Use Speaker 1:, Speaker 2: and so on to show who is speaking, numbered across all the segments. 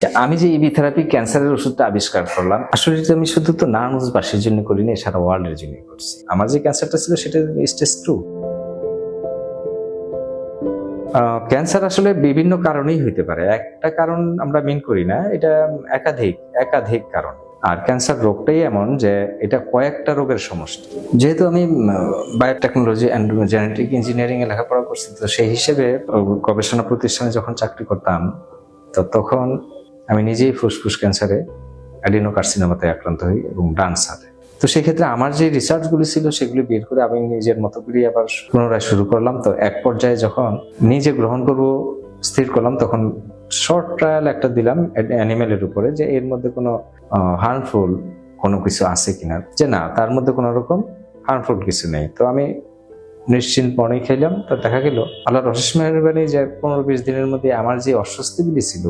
Speaker 1: আমি যে ইবি থেরাপি ক্যান্সারের ওষুধটা আবিষ্কার করলাম, আসলে এটা আমি শুধু তো নারায়ণগঞ্জবাসীর জন্য করিনি, সারা ওয়ার্ল্ডের জন্য করছি। আমার যে ক্যান্সারটা ছিল সেটা স্টেজ 2। ক্যান্সার আসলে বিভিন্ন কারণেই হইতে পারে, একটা কারণ আমরা মেন করি না, এটা একাধিক একাধিক কারণ। আর ক্যান্সার রোগটাই এমন যে এটা কয়েকটা রোগের সমষ্টি। যেহেতু আমি বায়োটেকনোলজি অ্যান্ড জেনেটিক ইঞ্জিনিয়ারিং এ লেখাপড়া করছি, তো সেই হিসেবে গবেষণা প্রতিষ্ঠানে যখন চাকরি করতাম, তো তখন আমি নিজেই ফুসফুস ক্যান্সারে অ্যাডিনোকার্সিনোমাতে আক্রান্ত হই এবং ডান সাথে। তো সেক্ষেত্রে আমার যে রিসার্চগুলি ছিল সেগুলি বের করে আমি নিজের মতো করে আবার পুনরায় শুরু করলাম। তো এক পর্যায়ে যখন নিজে গ্রহণ করব স্থির করলাম, তখন শর্ট ট্রায়াল একটা দিলাম অ্যানিমেলের উপরে, যে এর মধ্যে কোনো হার্মফুল কোনো কিছু আছে কিনা, যে না, তার মধ্যে কোনো রকম হার্মফুল কিছু নেই। তো আমি নিশ্চিন্ত মনেই খেলাম। তো দেখা গেল আল্লাহর অশেষ মেহেরবানি যে 15-20 দিনের মধ্যে আমার যে অস্বস্তিগুলি ছিল,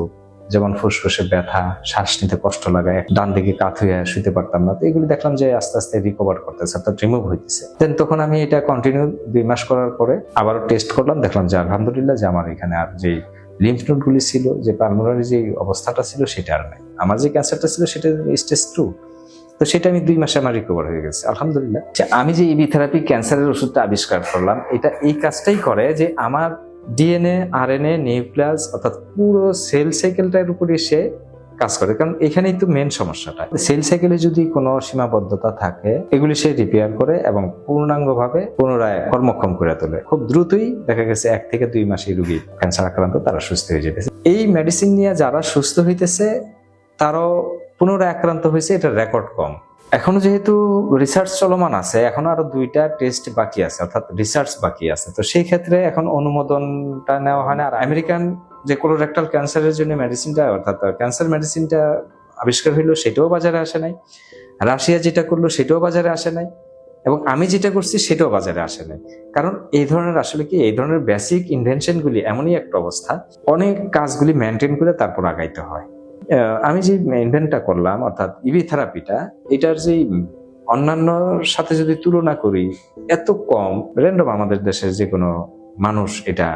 Speaker 1: যেমন ফুসফুসে ব্যথা, শ্বাস নিতে কষ্ট লাগা, ডান দিকে কাত হয়ে শুতে পারতাম না, তো এগুলি দেখলাম যে আস্তে আস্তে রিকভার করতেছে, অর্থাৎ রিমুভ হইতেছে। দেন তখন আমি এটা কন্টিনিউ 2 মাস করার পরে আবারও টেস্ট করলাম, দেখলাম যে আলহামদুলিল্লাহ যে আমার এখানে আর যে লিম্ফ নোডগুলি ছিল, যে পালমোনারি যে অবস্থাটা ছিল সেটা আর নাই। আমার যে ক্যান্সারটা ছিল সেটা স্টেজ 2। তো সেটা আমি 2 মাসে আমার রিকভার হয়ে গেছে আলহামদুলিল্লাহ। আমি যে ইবি থেরাপি ক্যান্সারের ওষুধটা আবিষ্কার করলাম, এটা এই কাজটাই করে যে আমার ডিএনএ, আরএনএ, নিউক্লিয়াস অর্থাৎ পুরো সেল সাইকেলটার উপরে সে কাজ করে। কারণ এখানেই তো মেন সমস্যাটা, সেল সাইকেলে যদি কোনো সীমাবদ্ধতা থাকে এগুলি সে রিপেয়ার করে এবং পূর্ণাঙ্গভাবে পুনরায় কর্মক্ষম করে তোলে। খুব দ্রুতই দেখা গেছে 1 থেকে 2 মাসে রোগী ক্যান্সার আক্রান্ত তারা সুস্থ হয়ে যেতেছে। এই মেডিসিন নিয়ে যারা সুস্থ হইতেছে তারাও পুনরায় আক্রান্ত হয়েছে, এটা রেকর্ড কম। এখনো যেহেতু রিসার্চ চলমান আছে, এখনো আরো 2টা টেস্ট বাকি আছে, অর্থাৎ রিসার্চ বাকি আছে। তো সেই ক্ষেত্রে এখন অনুমোদনটা নেওয়া হয় না। আর আমেরিকান যে কোলোরেক্টাল ক্যান্সারের জন্য মেডিসিনটা, অর্থাৎ ক্যান্সার মেডিসিনটা আবিষ্কার হইলো, সেটাও বাজারে আসে নাই। রাশিয়া যেটা করলো সেটাও বাজারে আসে নাই, এবং আমি যেটা করছি সেটাও বাজারে আসে নাই। কারণ এই ধরনের আসলে কি, এই ধরনের বেসিক ইনভেনশনগুলি এমনই একটা অবস্থা, অনেক কাজগুলি মেনটেন করে তারপর আগাইতে হয়। আমি যে ইনভেন্টটা করলাম, অর্থাৎ ইবি থেরাপিটা, এটার যে অন্যান্য সাথে যদি তুলনা করি, এত কম র্যান্ডম আমাদের দেশের যে কোনো মানুষ এটা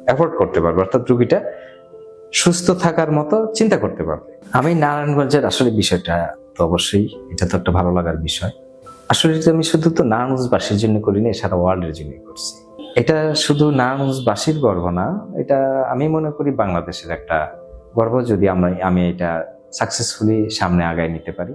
Speaker 1: অ্যাফোর্ড করতে পারবে, অর্থাৎ রোগীটা সুস্থ থাকার মতো চিন্তা করতে পারবে। আমি নারায়ণগঞ্জের আসলে বিষয়টা তো অবশ্যই, এটা তো একটা ভালো লাগার বিষয়। আসলে এটা আমি শুধু তো নারায়ণগঞ্জবাসীর জন্য করিনি, সারা ওয়ার্ল্ডের জন্য করছি। এটা শুধু নারায়ণগঞ্জবাসীর গর্ব না, এটা আমি মনে করি বাংলাদেশের একটা গর্ব, যদি আমি এটা সাকসেসফুলি সামনে আগায় নিতে পারি।